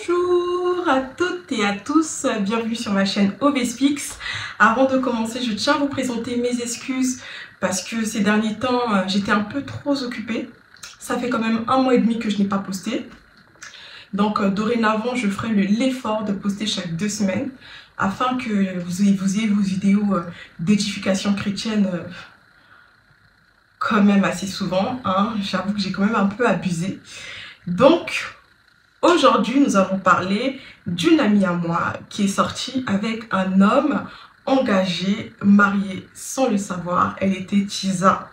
Bonjour à toutes et à tous, bienvenue sur ma chaîne OVSpix. Avant de commencer, je tiens à vous présenter mes excuses parce que ces derniers temps, j'étais un peu trop occupée. Ça fait quand même 1 mois et demi que je n'ai pas posté. Donc dorénavant, je ferai l'effort de poster chaque 2 semaines afin que vous ayez vos vidéos d'édification chrétienne quand même assez souvent. J'avoue que j'ai quand même un peu abusé. Donc, aujourd'hui, nous allons parler d'une amie à moi qui est sortie avec un homme engagé, marié sans le savoir. Elle était Tisa,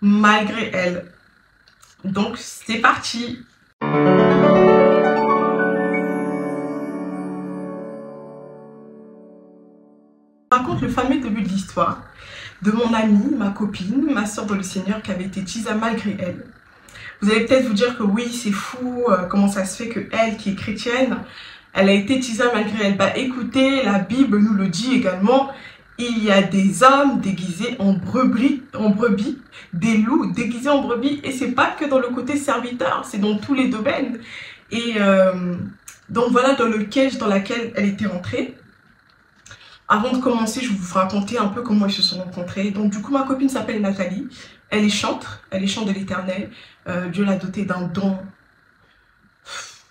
malgré elle. Donc, c'est parti! Je raconte le fameux début de l'histoire de mon amie, ma copine, ma soeur dans le Seigneur qui avait été Tisa malgré elle. Vous allez peut-être vous dire que oui, c'est fou, comment ça se fait que elle, qui est chrétienne, elle a été Tisa malgré elle. Bah écoutez, la Bible nous le dit également, il y a des hommes déguisés en brebis, des loups déguisés en brebis, et c'est pas que dans le côté serviteur, c'est dans tous les domaines. Et donc voilà dans le piège dans lequel elle était entrée. Avant de commencer, je vais vous raconter un peu comment ils se sont rencontrés. Donc du coup, ma copine s'appelle Nathalie. Elle est chantre de l'Éternel. Dieu l'a dotée d'un don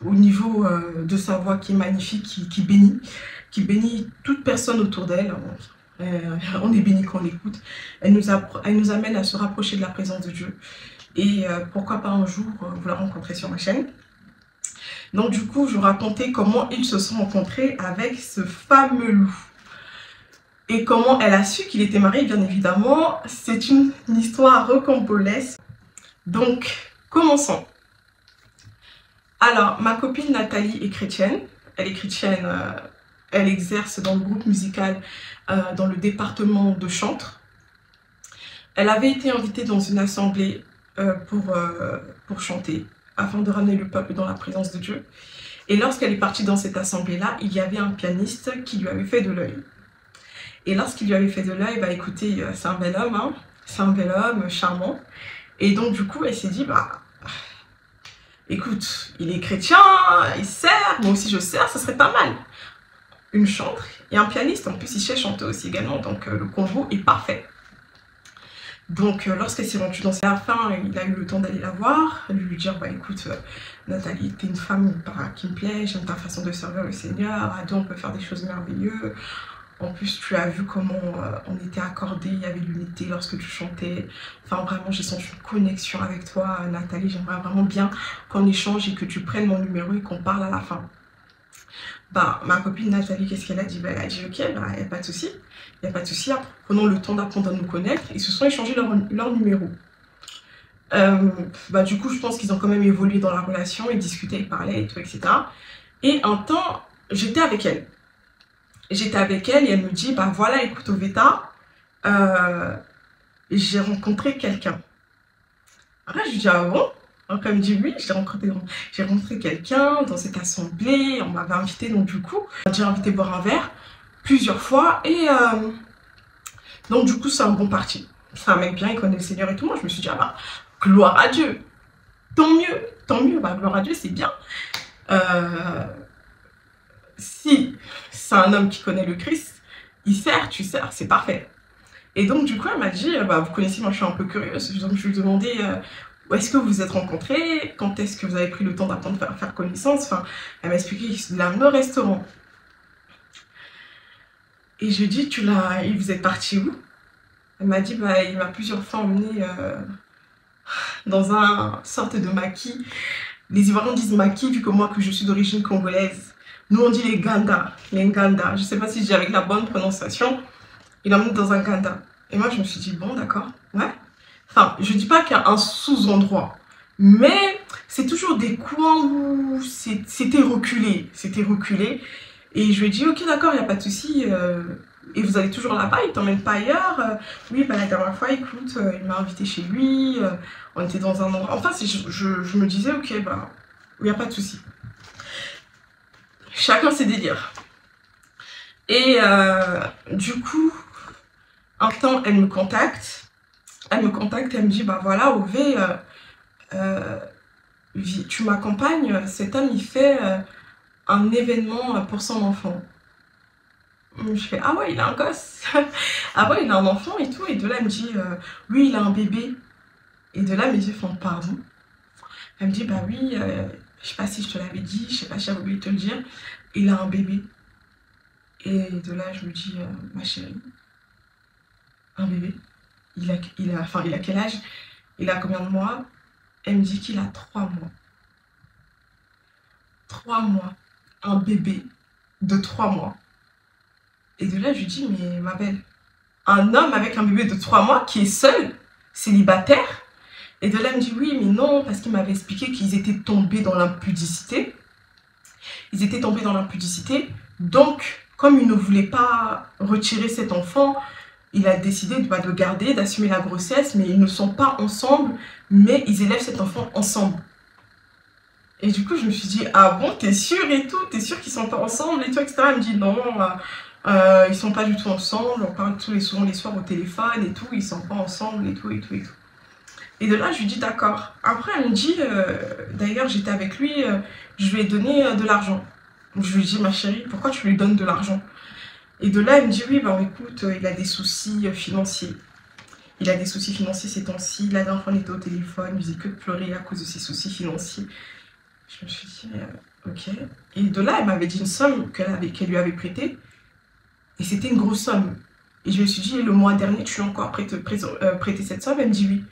au niveau de sa voix qui est magnifique, qui bénit toute personne autour d'elle. On est béni quand on l'écoute. Elle nous amène à se rapprocher de la présence de Dieu. Et pourquoi pas un jour vous la rencontrer sur ma chaîne. Donc du coup, je vous racontais comment ils se sont rencontrés avec ce fameux loup. Et comment elle a su qu'il était marié, bien évidemment. C'est une histoire rocambolesque. Donc, commençons. Alors, ma copine Nathalie est chrétienne. Elle est chrétienne, elle exerce dans le groupe musical dans le département de Chantres. Elle avait été invitée dans une assemblée pour chanter, afin de ramener le peuple dans la présence de Dieu. Et lorsqu'elle est partie dans cette assemblée-là, il y avait un pianiste qui lui avait fait de l'œil. Et lorsqu'il lui avait fait de l'œil, bah écoutez, c'est un bel homme, hein, c'est un bel homme, charmant. Et donc du coup, elle s'est dit, bah, écoute, il est chrétien, il sert, moi aussi je sers, ça serait pas mal. Une chantre et un pianiste, en plus il sait chanter aussi également, donc le combo est parfait. Donc lorsqu'elle s'est rendue dans la fin, il a eu le temps d'aller la voir, lui dire, bah écoute, Nathalie, t'es une femme qui me plaît, j'aime ta façon de servir le Seigneur, à deux on peut faire des choses merveilleuses. En plus, tu as vu comment on était accordés, il y avait l'unité lorsque tu chantais. Enfin, vraiment, j'ai senti une connexion avec toi, Nathalie. J'aimerais vraiment bien qu'on échange et que tu prennes mon numéro et qu'on parle à la fin. Bah, ma copine Nathalie, qu'est-ce qu'elle a dit? Bah, elle a dit, ok, bah, il n'y a pas de souci. Il n'y a pas de souci. Prenons le temps d'apprendre à nous connaître. Ils se sont échangés leur numéro. Bah, du coup, je pense qu'ils ont quand même évolué dans la relation. Ils discutaient, ils parlaient et tout, etc. Et un temps, j'étais avec elle. J'étais avec elle et elle me dit, bah voilà, écoute Oveta, j'ai rencontré quelqu'un. Après, je lui dis, ah bon? Donc elle me dit, oui, j'ai rencontré quelqu'un dans cette assemblée, on m'avait invité, donc du coup, j'ai invité boire un verre plusieurs fois. Et donc du coup, c'est un bon parti. C'est un mec bien, il connaît le Seigneur et tout. Moi, je me suis dit, ah bah, gloire à Dieu. Tant mieux, bah gloire à Dieu, c'est bien. Si c'est un homme qui connaît le Christ, il sert, tu sers, c'est parfait. Et donc du coup elle m'a dit, bah, vous connaissez, moi je suis un peu curieuse, donc je lui ai demandé où est-ce que vous vous êtes rencontrés, quand est-ce que vous avez pris le temps d'apprendre à faire connaissance. Enfin, elle m'a expliqué qu'il l'a amené au restaurant. Et je lui ai dit, vous êtes parti où? Elle m'a dit, bah, il m'a plusieurs fois emmené dans un sorte de maquis. Les Ivoiriens disent maquis, vu que moi que je suis d'origine congolaise. Nous, on dit les Ganda, les Nganda. Je ne sais pas si j'ai avec la bonne prononciation. Il emmené dans un Ganda. Et moi, je me suis dit, bon, d'accord, ouais. Enfin, je ne dis pas qu'il y a un sous-endroit. Mais c'est toujours des coins où c'était reculé. C'était reculé. Et je lui ai dit, ok, d'accord, il n'y a pas de souci. Et vous allez toujours là-bas, il ne t'emmène pas ailleurs. Oui, bah, la dernière fois, écoute, il m'a invité chez lui. On était dans un endroit. Enfin, je me disais, ok, bah, il n'y a pas de souci. Chacun ses délires. Et du coup, un temps, elle me contacte. Elle me dit, bah voilà, Ové, tu m'accompagnes. Cet homme, il fait un événement pour son enfant. Je fais, ah ouais, il a un gosse. Ah ouais, il a un enfant et tout. Et de là, elle me dit, oui, il a un bébé. Et de là, mes yeux font, pardon. Elle me dit, bah oui, je sais pas si je te l'avais dit, je sais pas si j'avais oublié de te le dire. Il a un bébé. Et de là, je me dis, ma chérie, un bébé. Enfin, il a quel âge? Il a combien de mois? Elle me dit qu'il a 3 mois. 3 mois. Un bébé de 3 mois. Et de là, je lui dis, mais ma belle, un homme avec un bébé de 3 mois qui est seul, célibataire. Et de là, elle me dit, oui, mais non, parce qu'il m'avait expliqué qu'ils étaient tombés dans l'impudicité. Ils étaient tombés dans l'impudicité. Donc, comme il ne voulait pas retirer cet enfant, il a décidé de garder, d'assumer la grossesse, mais ils ne sont pas ensemble, mais ils élèvent cet enfant ensemble. Et du coup, je me suis dit, ah bon, t'es sûre et tout? T'es sûre qu'ils sont pas ensemble et tout, etc. Elle me dit, non, ils sont pas du tout ensemble, on parle souvent les soirs au téléphone et tout, ils sont pas ensemble et tout, et tout, et tout. Et de là, je lui dis, d'accord. Après, elle me dit, d'ailleurs, j'étais avec lui, je lui ai donné de l'argent. Je lui dis, ma chérie, pourquoi tu lui donnes de l'argent? Et de là, elle me dit, oui, ben écoute, il a des soucis financiers. Il a des soucis financiers ces temps-ci. La dernière fois, on était au téléphone, il faisait que de pleurer à cause de ses soucis financiers. Je me suis dit, ok. Et de là, elle m'avait dit une somme qu'elle lui avait prêtée. Et c'était une grosse somme. Et je me suis dit, le mois dernier, tu lui as encore prêté cette somme? Elle me dit oui.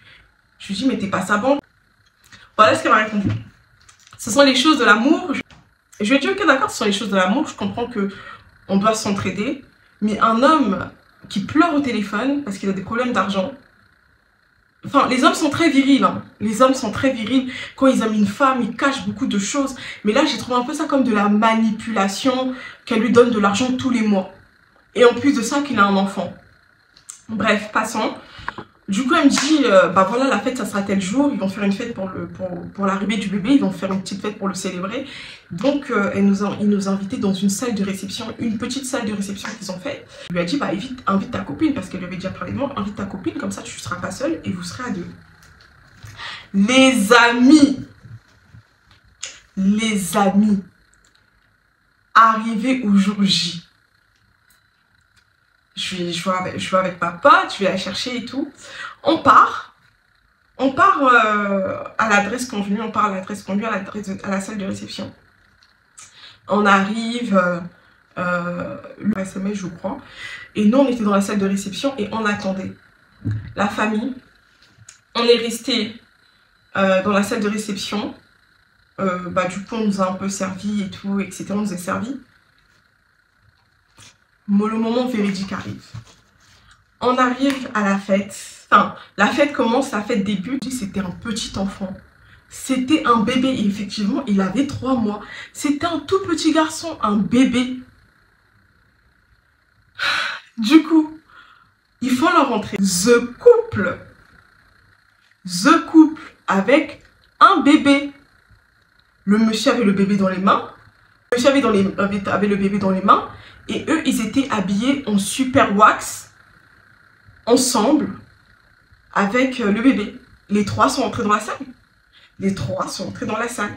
Je lui dis, mais t'es pas sa banque? Voilà ce qu'elle m'a répondu. Ce sont les choses de l'amour. Je lui ai dit, ok, d'accord, ce sont les choses de l'amour. Je comprends que on doit s'entraider. Mais un homme qui pleure au téléphone parce qu'il a des problèmes d'argent. Enfin, les hommes sont très virils. Hein. Les hommes sont très virils. Quand ils aiment une femme, ils cachent beaucoup de choses. Mais là, j'ai trouvé un peu ça comme de la manipulation, qu'elle lui donne de l'argent tous les mois. Et en plus de ça, qu'il a un enfant. Bref, passons. Du coup, elle me dit, bah voilà, la fête, ça sera tel jour. Ils vont faire une fête pour l'arrivée du bébé. Ils vont faire une petite fête pour le célébrer. Donc, ils nous ont invités dans une salle de réception, une petite salle de réception qu'ils ont faite. Je lui ai dit, bah invite ta copine, parce qu'elle lui avait déjà parlé de moi. Invite ta copine, comme ça, tu ne seras pas seule et vous serez à deux. Les amis, arrivés au jour J. Je vais avec ma pote, je vais la chercher et tout. On part à l'adresse convenue, à la salle de réception. On arrive, le SMS je crois, et nous on était dans la salle de réception et on attendait. La famille, on est resté dans la salle de réception, du coup on nous a un peu servi et tout, etc. On nous a servi. Le moment véridique arrive. On arrive à la fête. Enfin, la fête commence, la fête débute. C'était un petit enfant. C'était un bébé. Et effectivement, il avait 3 mois. C'était un tout petit garçon, un bébé. Du coup, ils font leur entrée. The couple avec un bébé. Le monsieur avait le bébé dans les mains. Le monsieur avait le bébé dans les mains. Et eux, ils étaient habillés en super wax, ensemble, avec le bébé. Les 3 sont entrés dans la salle. Les 3 sont entrés dans la salle.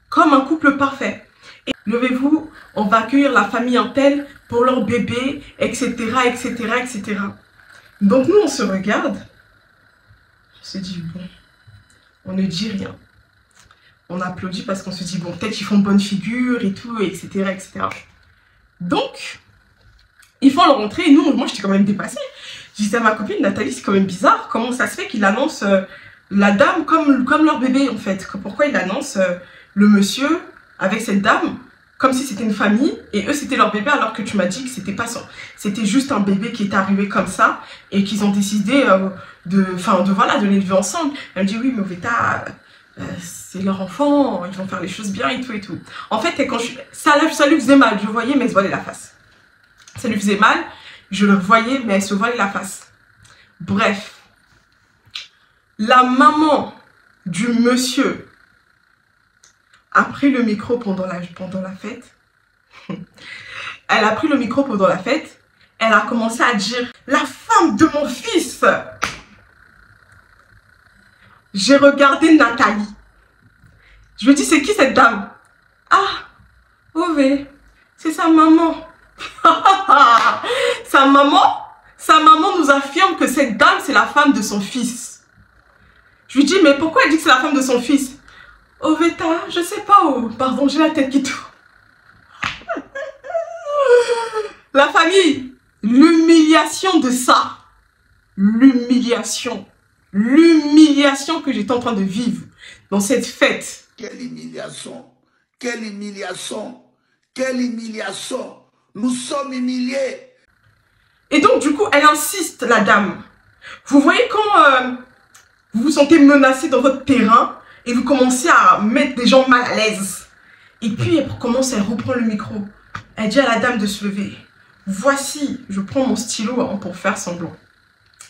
Comme un couple parfait. Et levez-vous, on va accueillir la famille en telle pour leur bébé, etc., etc., etc. Donc nous, on se regarde. On se dit, bon, on ne dit rien. On applaudit parce qu'on se dit, bon, peut-être ils font bonne figure et tout, etc., etc. Donc, ils font leur entrée et moi, j'étais quand même dépassée. Je disais à ma copine, Nathalie, c'est quand même bizarre. Comment ça se fait qu'il annonce la dame comme leur bébé, en fait? Pourquoi il annonce le monsieur avec cette dame comme si c'était une famille et eux, c'était leur bébé alors que tu m'as dit que c'était pas ça. C'était juste un bébé qui est arrivé comme ça et qu'ils ont décidé de l'élever ensemble. Elle me dit, oui, mais Oveta... c'est leur enfant, ils vont faire les choses bien et tout et tout. En fait, quand ça lui faisait mal, je voyais, mais elle se voilait la face. Ça lui faisait mal, je le voyais, mais elle se voilait la face. Bref, la maman du monsieur a pris le micro pendant la fête. Elle a pris le micro pendant la fête. Elle a commencé à dire, la femme de mon fils. J'ai regardé Nathalie. Je me dis, c'est qui cette dame? Ah, Ové, c'est sa maman. Sa maman nous affirme que cette dame, c'est la femme de son fils. Je lui dis, mais pourquoi elle dit que c'est la femme de son fils? Oveta, je sais pas, oh, pardon, j'ai la tête qui tourne. La famille, l'humiliation de ça. L'humiliation que j'étais en train de vivre dans cette fête. Quelle humiliation, quelle humiliation, quelle humiliation. Nous sommes humiliés. Et donc, du coup, elle insiste, la dame. Vous voyez quand vous vous sentez menacé dans votre terrain et vous commencez à mettre des gens mal à l'aise. Et puis, elle commence, elle reprend le micro. Elle dit à la dame de se lever. Voici, je prends mon stylo pour faire semblant.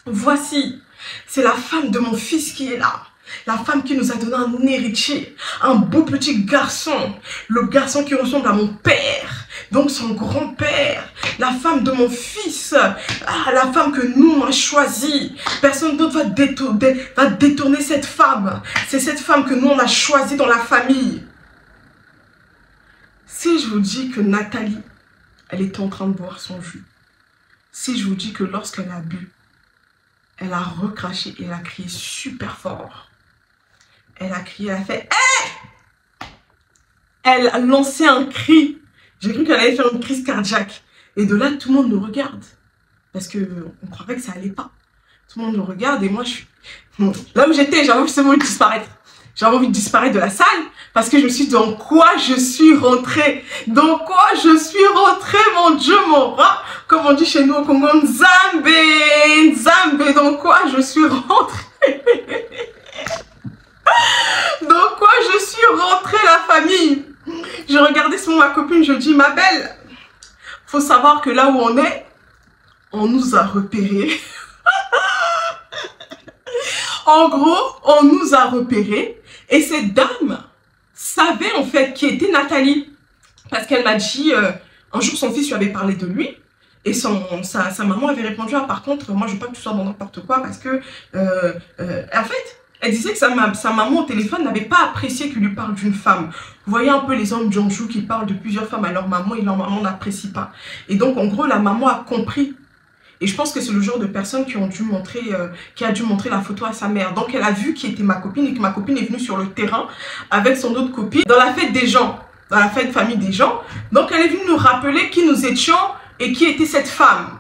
Voici, c'est la femme de mon fils qui est là. La femme qui nous a donné un héritier, un beau petit garçon. Le garçon qui ressemble à mon père, donc son grand-père. La femme de mon fils, la femme que nous on a choisie. Personne d'autre va détourner cette femme. C'est cette femme que nous on a choisie dans la famille. Si je vous dis que Nathalie, elle était en train de boire son jus. Si je vous dis que lorsqu'elle a bu, elle a recraché et elle a crié super fort. Elle a crié, elle a fait hey! Elle a lancé un cri. J'ai cru qu'elle allait faire une crise cardiaque. Et de là, tout le monde nous regarde. Parce qu'on croyait que ça allait pas. Tout le monde nous regarde et moi, je suis... Là où j'étais, j'avais envie de disparaître. J'avais envie de disparaître de la salle. Parce que je me suis dit, dans quoi je suis rentrée? Dans quoi je suis rentrée, mon Dieu, mon rat? Comme on dit chez nous au Congo, Nzambe, Nzambe, dans quoi je suis rentrée? Dans quoi je suis rentrée, la famille? Je regardais sur ma copine, je dis, ma belle, faut savoir que là où on est, on nous a repérés. En gros, on nous a repérés. Et cette dame savait en fait qui était Nathalie. Parce qu'elle m'a dit, un jour son fils lui avait parlé de lui. Et sa maman avait répondu, ah par contre, moi je veux pas que tu sois dans n'importe quoi. Parce que, en fait, elle disait que sa maman au téléphone n'avait pas apprécié qu'il lui parle d'une femme. Vous voyez un peu les hommes Djonjou qui parlent de plusieurs femmes à leur maman et leur maman n'apprécie pas. Et donc en gros, la maman a compris. Et je pense que c'est le genre de personne qui a dû montrer la photo à sa mère. Donc elle a vu qui était ma copine et que ma copine est venue sur le terrain avec son autre copine dans la fête des gens, dans la fête famille des gens. Donc elle est venue nous rappeler qui nous étions et qui était cette femme.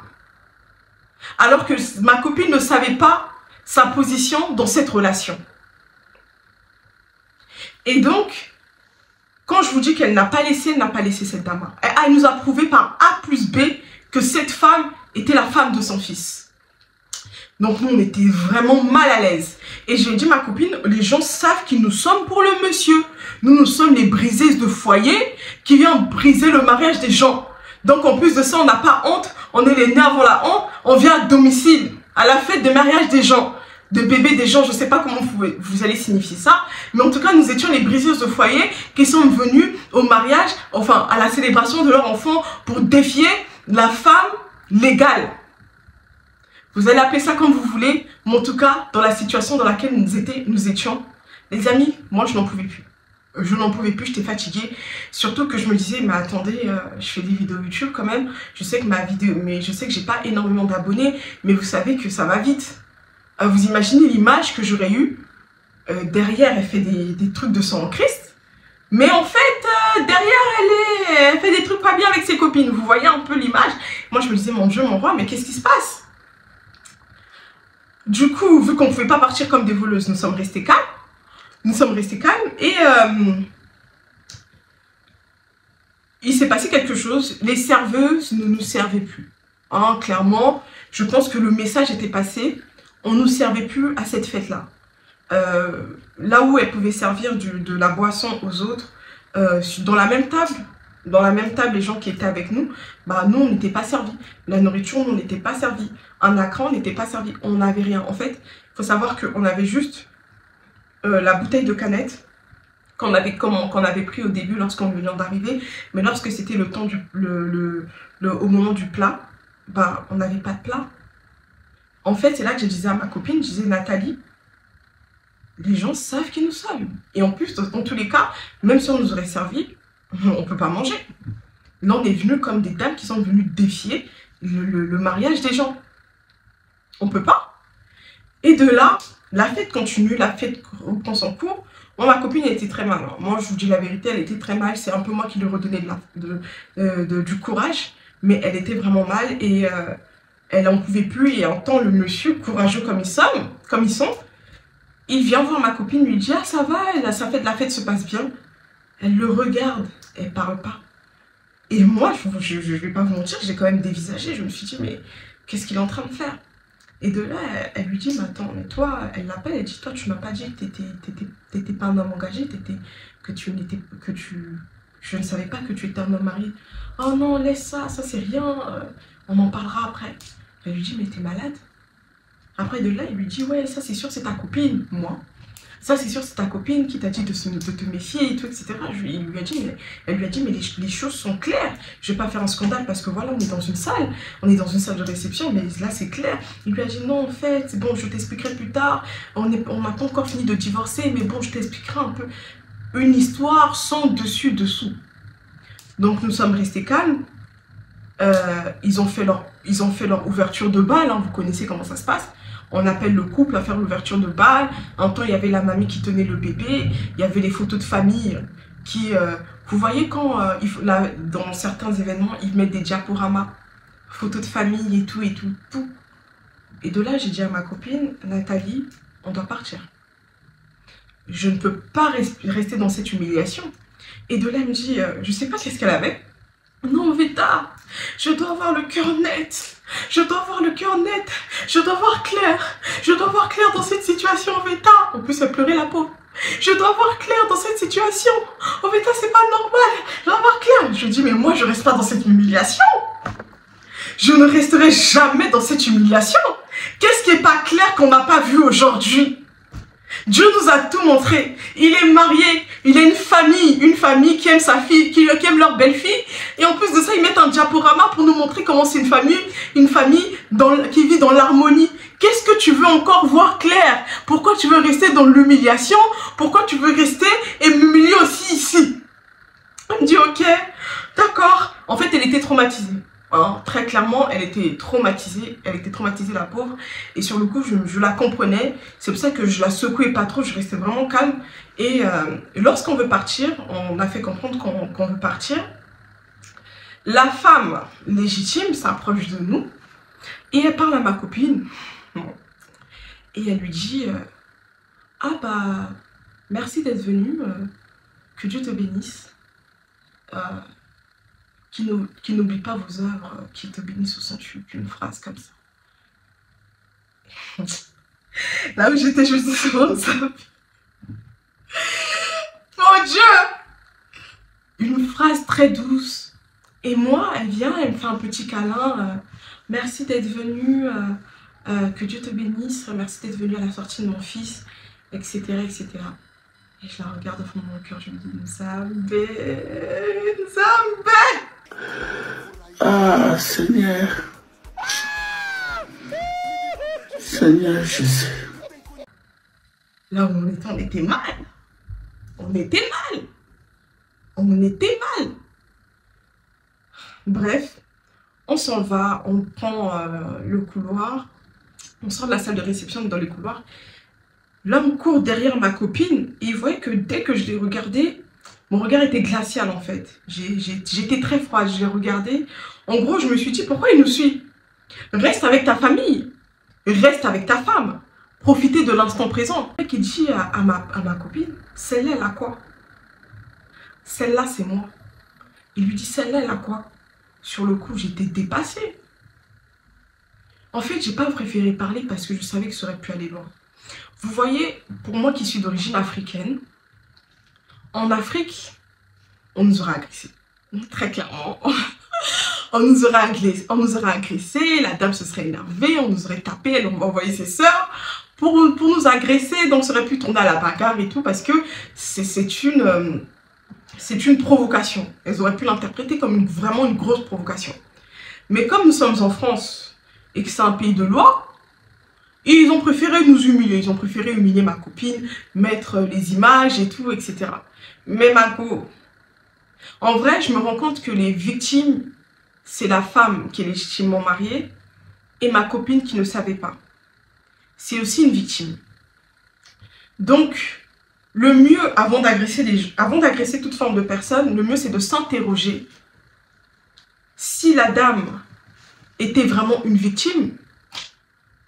Alors que ma copine ne savait pas sa position dans cette relation. Et donc, quand je vous dis qu'elle n'a pas laissé, elle n'a pas laissé cette dame. Elle nous a prouvé par A plus B que cette femme était la femme de son fils. Donc nous, on était vraiment mal à l'aise. Et j'ai dit à ma copine, les gens savent qui nous sommes pour le monsieur. Nous sommes les briseuses de foyer qui viennent briser le mariage des gens. Donc en plus de ça, on n'a pas honte. On est les nés avant la honte. On vient à domicile, à la fête de mariage des gens, de bébés des gens. Je ne sais pas comment vous allez signifier ça. Mais en tout cas, nous étions les briseuses de foyer qui sont venues au mariage, enfin à la célébration de leur enfant pour défier la femme légale. Vous allez appeler ça comme vous voulez, mais en tout cas, dans la situation dans laquelle nous étions, les amis, moi je n'en pouvais plus. Je n'en pouvais plus, j'étais fatiguée. Surtout que je me disais, mais attendez, je fais des vidéos YouTube quand même. Je sais que j'ai pas énormément d'abonnés, mais vous savez que ça va vite. Vous imaginez l'image que j'aurais eue. Derrière, elle fait des trucs de sang en Christ. Mais en fait, derrière, elle fait des trucs pas bien avec ses copines. Vous voyez un peu l'image. Moi, je me disais, mon Dieu, mon roi, mais qu'est-ce qui se passe? Du coup, vu qu'on ne pouvait pas partir comme des voleuses, nous sommes restés calmes. Nous sommes restés calmes et il s'est passé quelque chose. Les serveuses ne nous servaient plus. Hein, clairement, je pense que le message était passé. On ne nous servait plus à cette fête-là. Là où elles pouvaient servir de la boisson aux autres, dans la même table, les gens qui étaient avec nous, bah, nous, on n'était pas servis. La nourriture, nous, on n'était pas servis. Un acran, on n'était pas servi. On n'avait rien. En fait, il faut savoir qu'on avait juste la bouteille de canette qu'on avait pris au début lorsqu'on venait d'arriver. Mais lorsque c'était le temps au moment du plat, bah, on n'avait pas de plat. En fait, c'est là que je disais à ma copine, je disais, Nathalie, les gens savent qui nous sommes. Et en plus, dans tous les cas, même si on nous aurait servi, on peut pas manger. Là, on est venu comme des dames qui sont venues défier le mariage des gens. On peut pas. Et de là, la fête continue, la fête reprend son cours. Moi, ma copine, elle était très mal. Alors, moi, je vous dis la vérité, elle était très mal. C'est un peu moi qui lui redonnais du courage. Mais elle était vraiment mal et elle n'en pouvait plus. Et en tant le monsieur, courageux comme ils sont, il vient voir ma copine, lui dit « Ah, ça va, la fête se passe bien. » Elle le regarde, elle parle pas. Et moi, je vais pas vous mentir, j'ai quand même dévisagé. Je me suis dit « Mais qu'est-ce qu'il est en train de faire ?» Et de là, elle lui dit « Mais attends, mais toi, elle l'appelle, elle dit « Toi, tu m'as pas dit que t'étais pas un homme engagé, je ne savais pas que tu étais un homme marié. » « Oh non, laisse ça c'est rien, on en parlera après. » Elle lui dit « Mais t'es malade ?» Après de là, il lui dit « Ouais, ça c'est sûr, c'est ta copine, moi. Ça c'est sûr, c'est ta copine qui t'a dit de te méfier et tout, etc. » Elle lui a dit « Mais les choses sont claires. Je vais pas faire un scandale parce que voilà, on est dans une salle de réception, mais là c'est clair. » Il lui a dit « Non, en fait, c'est bon, je t'expliquerai plus tard. On n'a pas encore fini de divorcer, mais bon, je t'expliquerai un peu une histoire sans dessus-dessous. » Donc nous sommes restés calmes. Ils ont fait leur ouverture de bal, hein, vous connaissez comment ça se passe. On appelle le couple à faire l'ouverture de bal. Un temps, il y avait la mamie qui tenait le bébé. Il y avait les photos de famille qui... vous voyez quand, dans certains événements, ils mettent des diaporamas. Photos de famille et tout, tout. Et de là, j'ai dit à ma copine, Nathalie, on doit partir. Je ne peux pas rester dans cette humiliation. Et de là, elle me dit, je sais pas qu'est-ce qu'elle avait. Non, Veta, je dois avoir le cœur net. Je dois avoir le cœur net. Je dois voir clair. Je dois voir clair dans cette situation, Veta. En plus, elle pleurait la pauvre. Je dois voir clair dans cette situation. Oh, Veta, c'est pas normal. Je dois voir clair. Je dis, mais moi, je reste pas dans cette humiliation. Je ne resterai jamais dans cette humiliation. Qu'est-ce qui est pas clair qu'on n'a pas vu aujourd'hui? Dieu nous a tout montré. Il est marié, il a une famille qui aime sa fille, qui aime leur belle-fille. Et en plus de ça, ils mettent un diaporama pour nous montrer comment c'est une famille qui vit dans l'harmonie. Qu'est-ce que tu veux encore voir clair? Pourquoi tu veux rester dans l'humiliation? Pourquoi tu veux rester et m'humilier aussi ici? Elle me dit, ok, d'accord. En fait, elle était traumatisée. Hein, très clairement, elle était traumatisée la pauvre, et sur le coup je la comprenais. C'est pour ça que je la secouais pas trop, je restais vraiment calme. Et lorsqu'on veut partir, on a fait comprendre qu'on veut partir. La femme légitime s'approche de nous et elle parle à ma copine et elle lui dit ah bah merci d'être venue, que Dieu te bénisse. Qui n'oublie pas vos œuvres, qui te bénisse au Saint-Hugues, une phrase comme ça. Là où j'étais, je me suis souvent ça. Mon Dieu! Une phrase très douce. Et moi, elle vient, elle me fait un petit câlin. Merci d'être venue, que Dieu te bénisse. Merci d'être venue à la sortie de mon fils, etc., etc. Et je la regarde au fond de mon cœur, je me dis, Nzambe. Ah, Seigneur. Seigneur Jésus. Là où on était mal. On était mal. Bref, on s'en va, on prend le couloir. On sort de la salle de réception dans le couloir. L'homme court derrière ma copine et il voyait que dès que je l'ai regardé, mon regard était glacial en fait. J'étais très froide, je l'ai regardé. En gros, je me suis dit, pourquoi il nous suit? Reste avec ta famille, reste avec ta femme, profitez de l'instant présent. Et qui dit à ma copine, celle-là, elle a quoi? Celle-là, c'est moi. Il lui dit, celle-là, elle a quoi? Sur le coup, j'étais dépassée. En fait, j'ai pas préféré parler parce que je savais que ça aurait pu aller loin. Vous voyez, pour moi qui suis d'origine africaine, en Afrique, on nous aura agressés. Très clairement. On nous aurait agressé, la dame se serait énervée, on nous aurait tapé, elle aurait envoyé ses sœurs pour nous agresser. Donc ça aurait pu tourner à la bagarre et tout parce que c'est une provocation. Elles auraient pu l'interpréter comme vraiment une grosse provocation. Mais comme nous sommes en France et que c'est un pays de loi, ils ont préféré nous humilier. Ils ont préféré humilier ma copine, mettre les images et tout, etc. Mais Margot, En vrai, je me rends compte que les victimes, c'est la femme qui est légitimement mariée et ma copine qui ne savait pas. C'est aussi une victime. Donc, le mieux, avant d'agresser toute forme de personne, le mieux c'est de s'interroger si la dame était vraiment une victime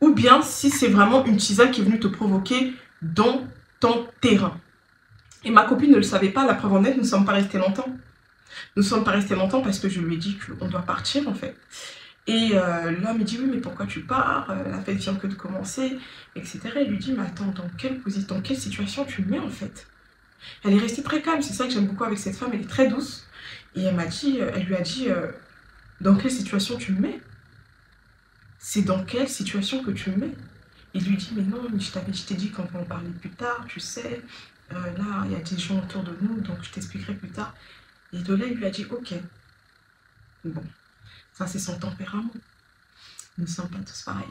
ou bien si c'est vraiment une Chisa qui est venue te provoquer dans ton terrain. Et ma copine ne le savait pas, la preuve en est, nous ne sommes pas restés longtemps. Nous ne sommes pas restés longtemps parce que je lui ai dit qu'on doit partir en fait. Et l'homme me dit oui mais pourquoi tu pars, la fête vient que de commencer, etc. Il lui dit mais attends, dans quelle situation tu me mets en fait? Elle est restée très calme, c'est ça que j'aime beaucoup avec cette femme, elle est très douce. Et elle lui a dit dans quelle situation tu me mets? C'est dans quelle situation que tu me mets? Il lui dit mais non, mais je t'ai dit qu'on va en parler plus tard, tu sais, là il y a des gens autour de nous donc je t'expliquerai plus tard. Et de là il lui a dit ok, bon. Ça, c'est son tempérament. Nous ne sommes pas tous pareils.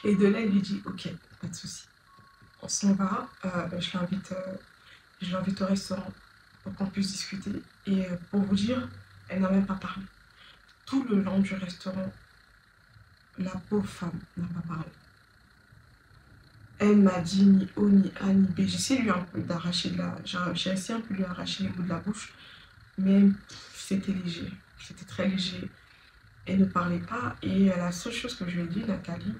Et de là, il lui dit, ok, pas de souci. On s'en va. Je l'invite au restaurant pour qu'on puisse discuter. Et pour vous dire, elle n'a même pas parlé. Tout le long du restaurant, la pauvre femme n'a pas parlé. Elle m'a dit ni O, ni A, ni B. J'ai essayé un peu d'arracher j'ai essayé un peu de lui arracher les bouts de la bouche. Mais c'était léger. C'était très léger. Elle ne parlait pas. Et la seule chose que je lui ai dit, Nathalie,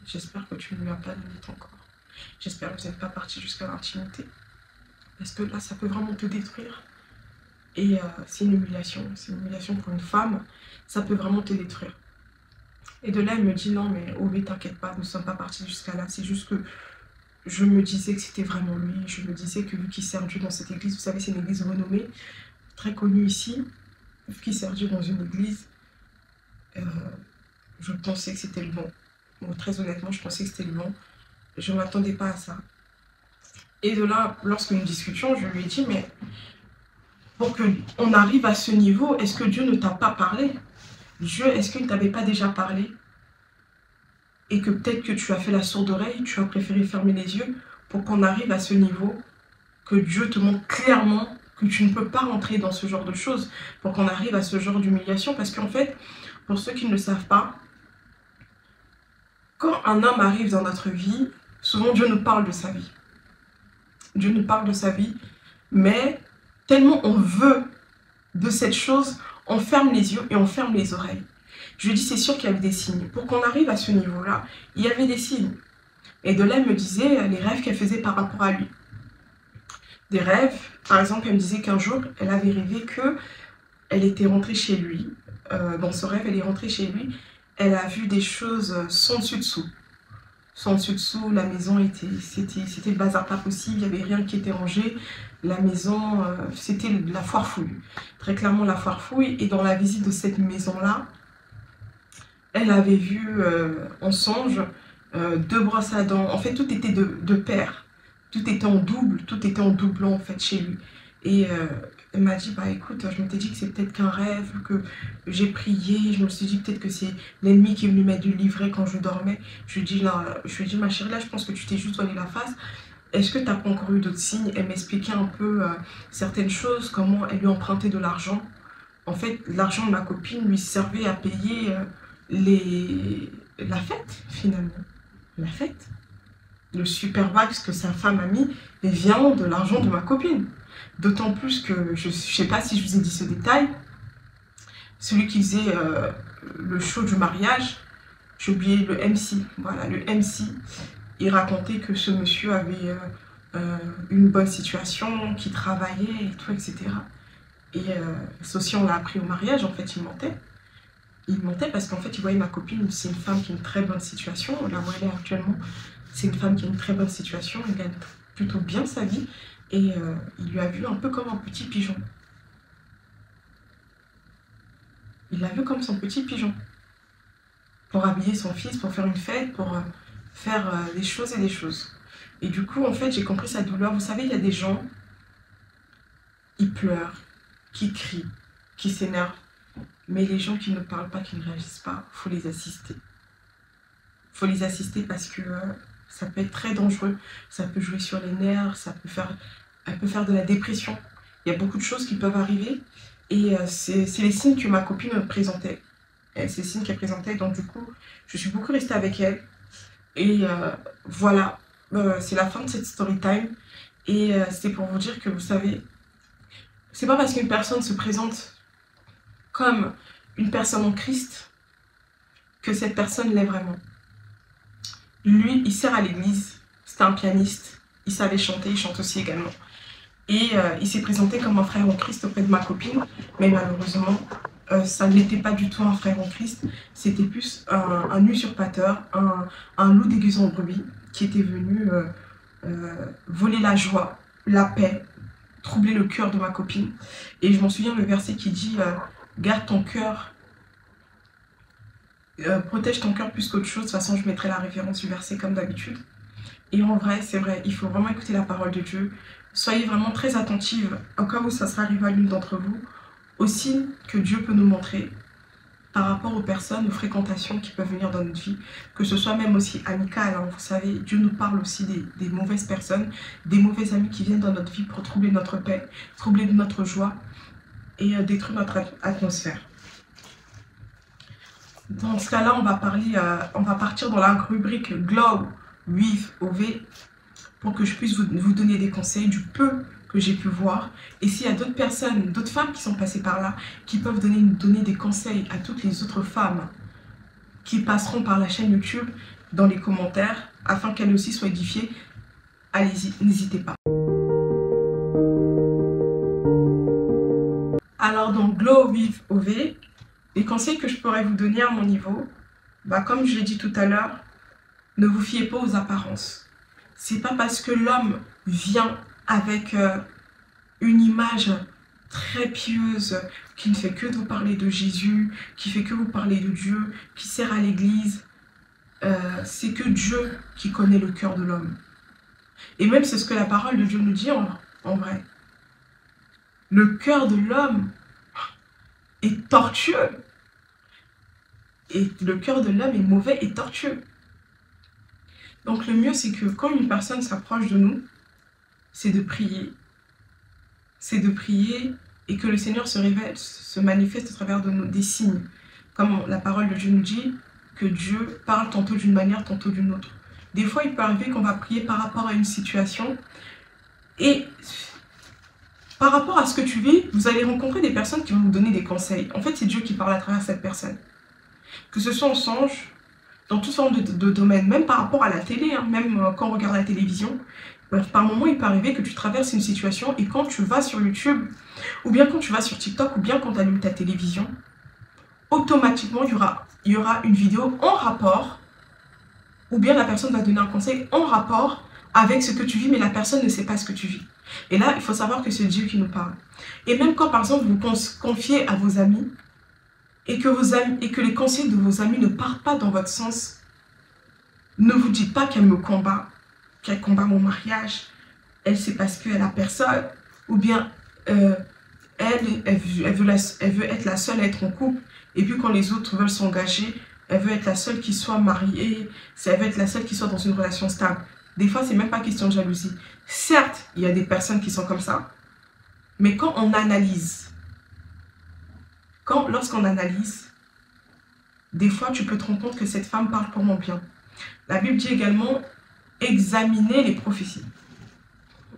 j'espère que tu ne lui as pas donné ton corps. J'espère que vous n'êtes pas parti jusqu'à l'intimité. Parce que là, ça peut vraiment te détruire. Et c'est une humiliation. C'est une humiliation pour une femme. Ça peut vraiment te détruire. Et de là, elle me dit, non, mais Obé, t'inquiète pas, nous ne sommes pas partis jusqu'à là. C'est juste que je me disais que c'était vraiment lui. Je me disais que vu qu'il sert Dieu dans cette église, vous savez, c'est une église renommée, très connue ici. Vu qu'il sert Dieu dans une église, je pensais que c'était le bon. Bon, très honnêtement, je pensais que c'était le bon. Je ne m'attendais pas à ça. Et de là, lorsque nous discutions, je lui ai dit, mais pour qu'on arrive à ce niveau, est-ce que Dieu ne t'a pas parlé? Dieu, est-ce qu'il ne t'avait pas déjà parlé? Et que peut-être que tu as fait la sourde oreille, tu as préféré fermer les yeux pour qu'on arrive à ce niveau, que Dieu te montre clairement que tu ne peux pas rentrer dans ce genre de choses, pour qu'on arrive à ce genre d'humiliation. Parce qu'en fait, pour ceux qui ne le savent pas, quand un homme arrive dans notre vie, souvent Dieu nous parle de sa vie. Dieu nous parle de sa vie, mais tellement on veut de cette chose, on ferme les yeux et on ferme les oreilles. Je lui dis, c'est sûr qu'il y avait des signes. Pour qu'on arrive à ce niveau-là, il y avait des signes. Et de là, elle me disait les rêves qu'elle faisait par rapport à lui. Des rêves, par exemple, elle me disait qu'un jour, elle avait rêvé qu'elle était rentrée chez lui. Dans ce rêve, elle est rentrée chez lui. Elle a vu des choses sans dessus-dessous. Sans dessus-dessous, la maison c'était le bazar pas possible, il n'y avait rien qui était rangé. La maison, c'était la foire fouille. Très clairement, la foire fouille. Et dans la visite de cette maison-là, elle avait vu en songe 2 brosses à dents. En fait, tout était de pair. Tout était en double, tout était en doublant en fait chez lui. Et elle m'a dit, bah écoute, je m'étais dit que c'est peut-être qu'un rêve, que j'ai prié, je me suis dit peut-être que c'est l'ennemi qui est venu mettre du livret quand je dormais. Je lui ai dit, ma chérie, là je pense que tu t'es juste voilé la face. Est-ce que tu n'as pas encore eu d'autres signes? Elle m'expliquait un peu certaines choses, comment elle lui empruntait de l'argent. En fait, l'argent de ma copine lui servait à payer la fête, finalement. La fête. Le super wax que sa femme a mis vient de l'argent de ma copine. D'autant plus que, je ne sais pas si je vous ai dit ce détail, celui qui faisait le show du mariage, j'ai oublié le MC, voilà, le MC, il racontait que ce monsieur avait une bonne situation, qu'il travaillait et tout, etc. Et ça aussi, on l'a appris au mariage, en fait, il mentait. Il mentait parce qu'en fait, il voyait ma copine, c'est une femme qui a une très bonne situation, là où elle est actuellement, c'est une femme qui a une très bonne situation, elle gagne plutôt bien sa vie, et il lui a vu un peu comme un petit pigeon. Il l'a vu comme son petit pigeon. Pour habiller son fils, pour faire une fête, pour faire des choses et des choses. Et du coup, en fait, j'ai compris sa douleur. Vous savez, il y a des gens, ils pleurent, qui crient, qui s'énervent. Mais les gens qui ne parlent pas, qui ne réagissent pas, il faut les assister. Il faut les assister parce que ça peut être très dangereux. Ça peut jouer sur les nerfs, elle peut faire de la dépression. Il y a beaucoup de choses qui peuvent arriver. Et c'est les signes que ma copine me présentait. C'est les signes qu'elle présentait. Donc du coup, je suis beaucoup restée avec elle. Et voilà, c'est la fin de cette story time. Et c'est pour vous dire que vous savez, c'est pas parce qu'une personne se présente comme une personne en Christ que cette personne l'est vraiment. Lui, il sert à l'église, c'était un pianiste, il savait chanter, il chante aussi également. Et il s'est présenté comme un frère en Christ auprès de ma copine, mais malheureusement, ça n'était pas du tout un frère en Christ, c'était plus un usurpateur, un loup déguisé en brebis qui était venu voler la joie, la paix, troubler le cœur de ma copine. Et je m'en souviens le verset qui dit garde ton cœur, protège ton cœur plus qu'autre chose. De toute façon, je mettrai la référence du verset comme d'habitude. Et en vrai, c'est vrai, il faut vraiment écouter la parole de Dieu. Soyez vraiment très attentive au cas où ça sera arrivé à l'une d'entre vous, aux signes que Dieu peut nous montrer par rapport aux personnes, aux fréquentations qui peuvent venir dans notre vie, que ce soit même aussi amical. Hein, vous savez, Dieu nous parle aussi des mauvaises personnes, des mauvais amis qui viennent dans notre vie pour troubler notre paix, troubler notre joie et détruire notre atmosphère. Dans ce cas-là, on va partir dans la rubrique Glow with OV pour que je puisse vous donner des conseils du peu que j'ai pu voir. Et s'il y a d'autres personnes, d'autres femmes qui sont passées par là, qui peuvent nous donner des conseils à toutes les autres femmes qui passeront par la chaîne YouTube dans les commentaires, afin qu'elles aussi soient édifiées, allez-y, n'hésitez pas. Alors donc Glow with OV, les conseils que je pourrais vous donner à mon niveau, comme je l'ai dit tout à l'heure, ne vous fiez pas aux apparences. C'est pas parce que l'homme vient avec une image très pieuse, qui ne fait que vous parler de Jésus, qui fait que vous parler de Dieu, qui sert à l'église, c'est que Dieu qui connaît le cœur de l'homme. Et même c'est ce que la parole de Dieu nous dit en vrai. Le cœur de l'homme est tortueux. Et le cœur de l'homme est mauvais et tortueux. Donc le mieux, c'est que quand une personne s'approche de nous, c'est de prier. C'est de prier et que le Seigneur se révèle, se manifeste à travers des signes. Comme la parole de Dieu nous dit, que Dieu parle tantôt d'une manière, tantôt d'une autre. Des fois, il peut arriver qu'on va prier par rapport à une situation et par rapport à ce que tu vis, vous allez rencontrer des personnes qui vont vous donner des conseils. En fait, c'est Dieu qui parle à travers cette personne. Que ce soit en songe, dans toutes sortes de domaines, même par rapport à la télé, hein, même quand on regarde la télévision, par moment, il peut arriver que tu traverses une situation et quand tu vas sur YouTube, ou bien quand tu vas sur TikTok, ou bien quand tu allumes ta télévision, automatiquement, il y aura une vidéo en rapport, ou bien la personne va donner un conseil en rapport avec ce que tu vis, mais la personne ne sait pas ce que tu vis. Et là, il faut savoir que c'est Dieu qui nous parle. Et même quand, par exemple, vous confiez à vos amis, et que les conseils de vos amis ne partent pas dans votre sens, ne vous dites pas qu'elle me combat, qu'elle combat mon mariage, c'est parce qu'elle a personne, ou bien elle veut être la seule à être en couple, et puis quand les autres veulent s'engager, elle veut être la seule qui soit mariée, elle veut être la seule qui soit dans une relation stable. Des fois, c'est même pas question de jalousie. Certes, il y a des personnes qui sont comme ça, mais quand on analyse, lorsqu'on analyse, des fois, tu peux te rendre compte que cette femme parle pour mon bien. La Bible dit également, examiner les prophéties.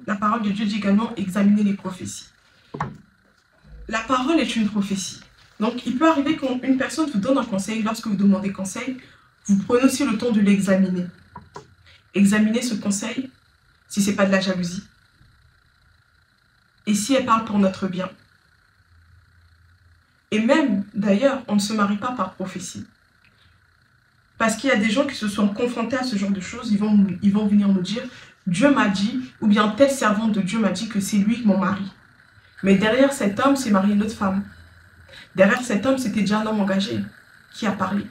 La parole de Dieu dit également, examiner les prophéties. La parole est une prophétie. Donc, il peut arriver qu'une personne vous donne un conseil. Lorsque vous demandez conseil, vous prenez aussi le temps de l'examiner. Examinez ce conseil, si ce n'est pas de la jalousie. Et si elle parle pour notre bien. Et même, d'ailleurs, on ne se marie pas par prophétie. Parce qu'il y a des gens qui se sont confrontés à ce genre de choses, ils vont venir nous dire, Dieu m'a dit, ou bien tel servant de Dieu m'a dit que c'est lui mon mari. Mais derrière cet homme, s'est marié une autre femme. Derrière cet homme, c'était déjà un homme engagé qui a parlé.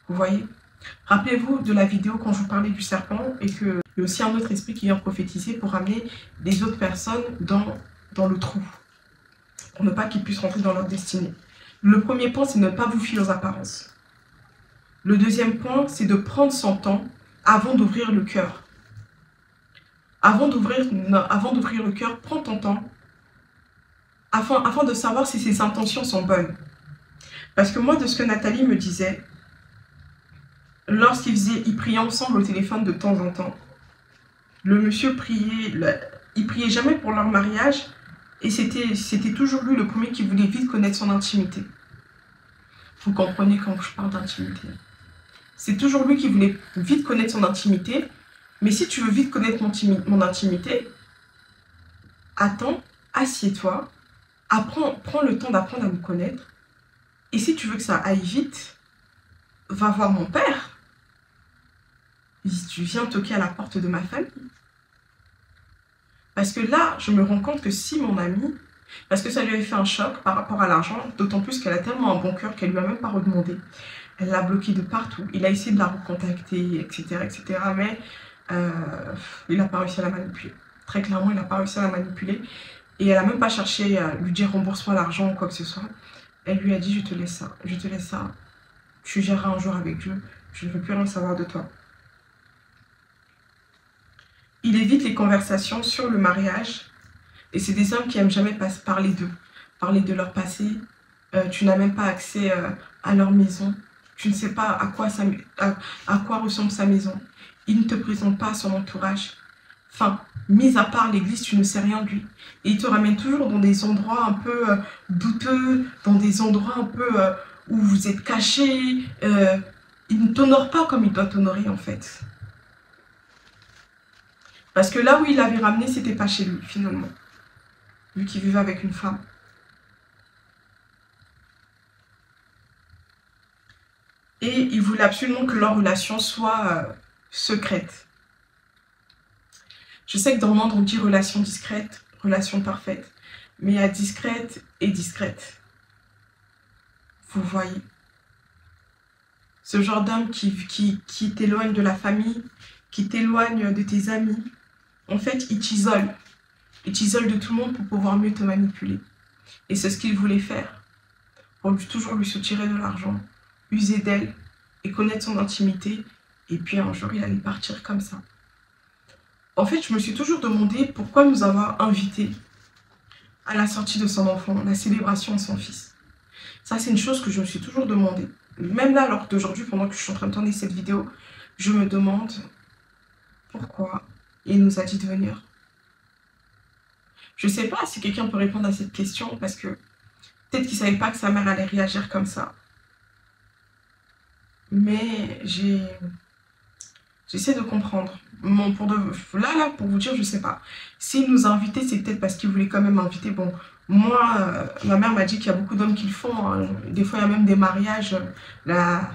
Vous voyez? Rappelez-vous de la vidéo quand je vous parlais du serpent et qu'il y a aussi un autre esprit qui vient prophétiser pour amener les autres personnes dans le trou. Pour ne pas qu'ils puissent rentrer dans leur destinée. Le premier point, c'est ne pas vous fier aux apparences. Le deuxième point, c'est de prendre son temps avant d'ouvrir le cœur. Avant d'ouvrir le cœur, prends ton temps afin de savoir si ses intentions sont bonnes. Parce que moi, de ce que Nathalie me disait, ils priaient ensemble au téléphone de temps en temps, le monsieur priait, il priait jamais pour leur mariage, et c'était toujours lui le premier qui voulait vite connaître son intimité. Vous comprenez quand je parle d'intimité. C'est toujours lui qui voulait vite connaître son intimité, mais si tu veux vite connaître mon intimité, attends, assieds-toi, prends le temps d'apprendre à me connaître, et si tu veux que ça aille vite, va voir mon père. Tu viens toquer à la porte de ma famille. Parce que là, je me rends compte que si mon amie, parce que ça lui avait fait un choc par rapport à l'argent, d'autant plus qu'elle a tellement un bon cœur qu'elle lui a même pas redemandé. Elle l'a bloqué de partout. Il a essayé de la recontacter, etc., etc. Mais il n'a pas réussi à la manipuler. Très clairement, il n'a pas réussi à la manipuler. Et elle n'a même pas cherché à lui dire rembourse-moi l'argent ou quoi que ce soit. Elle lui a dit je te laisse ça, je te laisse ça. Tu géreras un jour avec Dieu. Je ne veux plus rien savoir de toi. Il évite les conversations sur le mariage. Et c'est des hommes qui n'aiment jamais parler d'eux, parler de leur passé. Tu n'as même pas accès à leur maison. Tu ne sais pas à quoi ressemble sa maison. Il ne te présente pas à son entourage. Enfin, mis à part l'église, tu ne sais rien de lui. Et il te ramène toujours dans des endroits un peu douteux, dans des endroits un peu où vous êtes cachés. Il ne t'honore pas comme il doit t'honorer en fait. Parce que là où il l'avait ramené, c'était pas chez lui finalement. Vu qu'il vivait avec une femme. Et il voulait absolument que leur relation soit secrète. Je sais que dans le monde, on dit relation discrète, relation parfaite. Mais il y a discrète et discrète. Vous voyez. Ce genre d'homme qui t'éloigne de la famille, qui t'éloigne de tes amis. En fait, il t'isole. Il t'isole de tout le monde pour pouvoir mieux te manipuler. Et c'est ce qu'il voulait faire. Pour toujours lui soutirer de l'argent, user d'elle et connaître son intimité. Et puis un jour, il allait partir comme ça. En fait, je me suis toujours demandé pourquoi nous avoir invités à la sortie de son enfant, la célébration de son fils. Ça, c'est une chose que je me suis toujours demandé. Même là, alors d'aujourd'hui, pendant que je suis en train de tourner cette vidéo, je me demande pourquoi il nous a dit de venir. Je ne sais pas si quelqu'un peut répondre à cette question parce que peut-être qu'il ne savait pas que sa mère allait réagir comme ça. Mais j'essaie de comprendre. Bon, pour vous dire, je ne sais pas. S'il nous a invités, c'est peut-être parce qu'il voulait quand même inviter. Bon, moi, ma mère m'a dit qu'il y a beaucoup d'hommes qui le font. Hein. Des fois, il y a même des mariages. La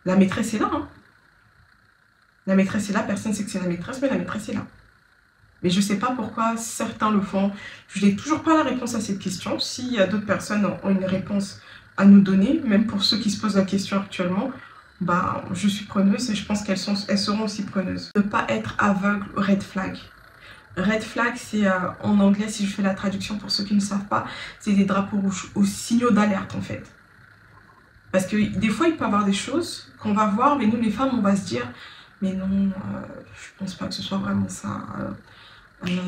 maîtresse est là. Hein. La maîtresse est là. Personne ne sait que c'est la maîtresse, mais la maîtresse est là. Mais je ne sais pas pourquoi certains le font. Je n'ai toujours pas la réponse à cette question. S'il y a d'autres personnes ont une réponse à nous donner, même pour ceux qui se posent la question actuellement, bah, je suis preneuse et je pense qu'elles seront aussi preneuses. Ne pas être aveugle, red flag. Red flag, c'est en anglais, si je fais la traduction pour ceux qui ne savent pas, c'est des drapeaux rouges, aux signaux d'alerte en fait. Parce que des fois, il peut y avoir des choses qu'on va voir, mais nous les femmes, on va se dire, mais non, je pense pas que ce soit vraiment ça.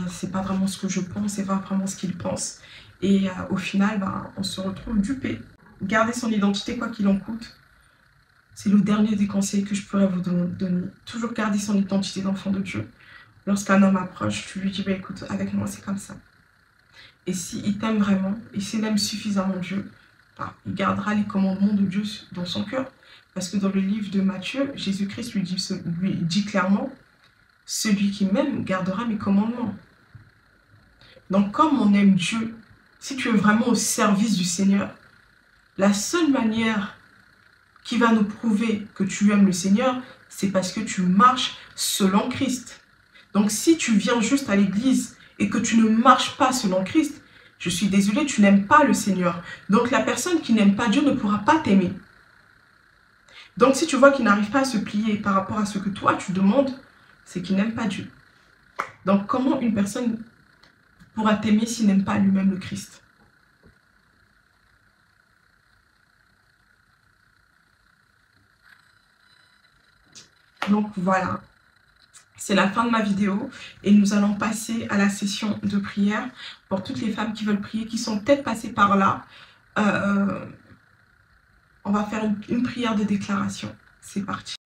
C'est pas vraiment ce que je pense, c'est pas vraiment ce qu'il pense. Et au final, bah, on se retrouve dupé. Garder son identité quoi qu'il en coûte. C'est le dernier des conseils que je pourrais vous donner. Toujours garder son identité d'enfant de Dieu. Lorsqu'un homme approche, tu lui dis, bah, écoute, avec moi c'est comme ça. Et s'il t'aime vraiment, et s'il aime suffisamment Dieu, bah, il gardera les commandements de Dieu dans son cœur. Parce que dans le livre de Matthieu, Jésus-Christ lui dit clairement, celui qui m'aime gardera mes commandements. Donc comme on aime Dieu, si tu es vraiment au service du Seigneur, la seule manière qui va nous prouver que tu aimes le Seigneur, c'est parce que tu marches selon Christ. Donc si tu viens juste à l'église et que tu ne marches pas selon Christ, je suis désolée, tu n'aimes pas le Seigneur. Donc la personne qui n'aime pas Dieu ne pourra pas t'aimer. Donc si tu vois qu'il n'arrive pas à se plier par rapport à ce que toi tu demandes, c'est qu'il n'aime pas Dieu. Donc comment une personne pourra t'aimer s'il n'aime pas lui-même le Christ? Donc voilà, c'est la fin de ma vidéo et nous allons passer à la session de prière pour toutes les femmes qui veulent prier, qui sont peut-être passées par là. On va faire une prière de déclaration. C'est parti.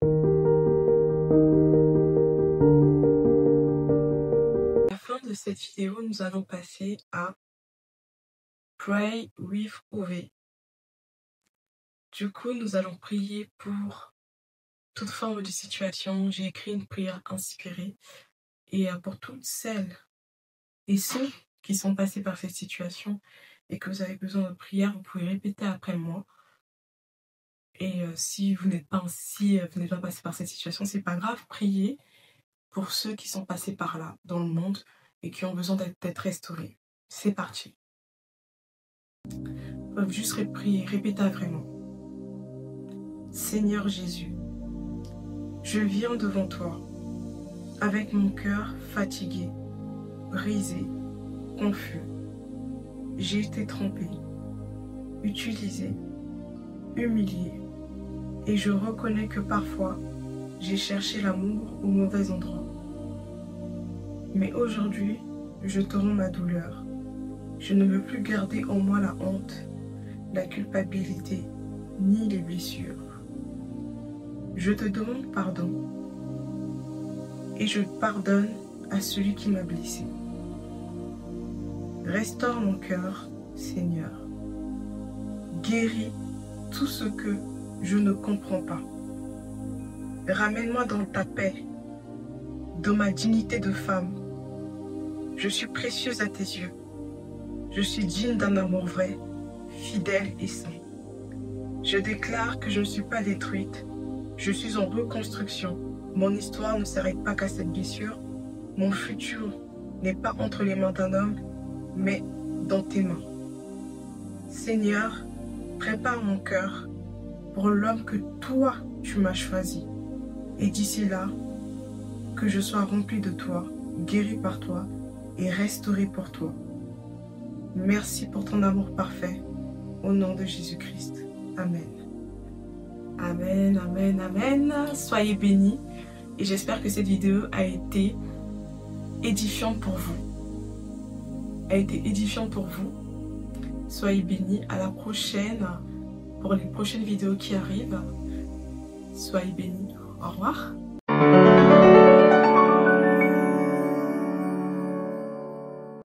À la fin de cette vidéo, nous allons passer à Pray with Ove. Du coup, nous allons prier pour toute forme de situation. J'ai écrit une prière inspirée. Et pour toutes celles et ceux qui sont passés par cette situation et que vous avez besoin de prière, vous pouvez répéter après moi. Et si vous n'êtes pas passé par cette situation, c'est pas grave. Priez pour ceux qui sont passés par là, dans le monde, et qui ont besoin d'être restaurés. C'est parti. Vous pouvez juste répéter après moi. Seigneur Jésus, je viens devant toi avec mon cœur fatigué, brisé, confus. J'ai été trompé, utilisé, humilié, et je reconnais que parfois, j'ai cherché l'amour au mauvais endroit. Mais aujourd'hui, je te rends ma douleur. Je ne veux plus garder en moi la honte, la culpabilité, ni les blessures. Je te demande pardon et je pardonne à celui qui m'a blessé. Restaure mon cœur, Seigneur. Guéris tout ce que je ne comprends pas. Ramène-moi dans ta paix, dans ma dignité de femme. Je suis précieuse à tes yeux. Je suis digne d'un amour vrai, fidèle et saint. Je déclare que je ne suis pas détruite. Je suis en reconstruction. Mon histoire ne s'arrête pas qu'à cette blessure. Mon futur n'est pas entre les mains d'un homme, mais dans tes mains. Seigneur, prépare mon cœur pour l'homme que toi, tu m'as choisi. Et d'ici là, que je sois rempli de toi, guéri par toi et restauré pour toi. Merci pour ton amour parfait. Au nom de Jésus-Christ. Amen. Amen, amen, amen. Soyez bénis. Et j'espère que cette vidéo a été édifiante pour vous. Soyez bénis. À la prochaine pour les prochaines vidéos qui arrivent. Soyez bénis. Au revoir.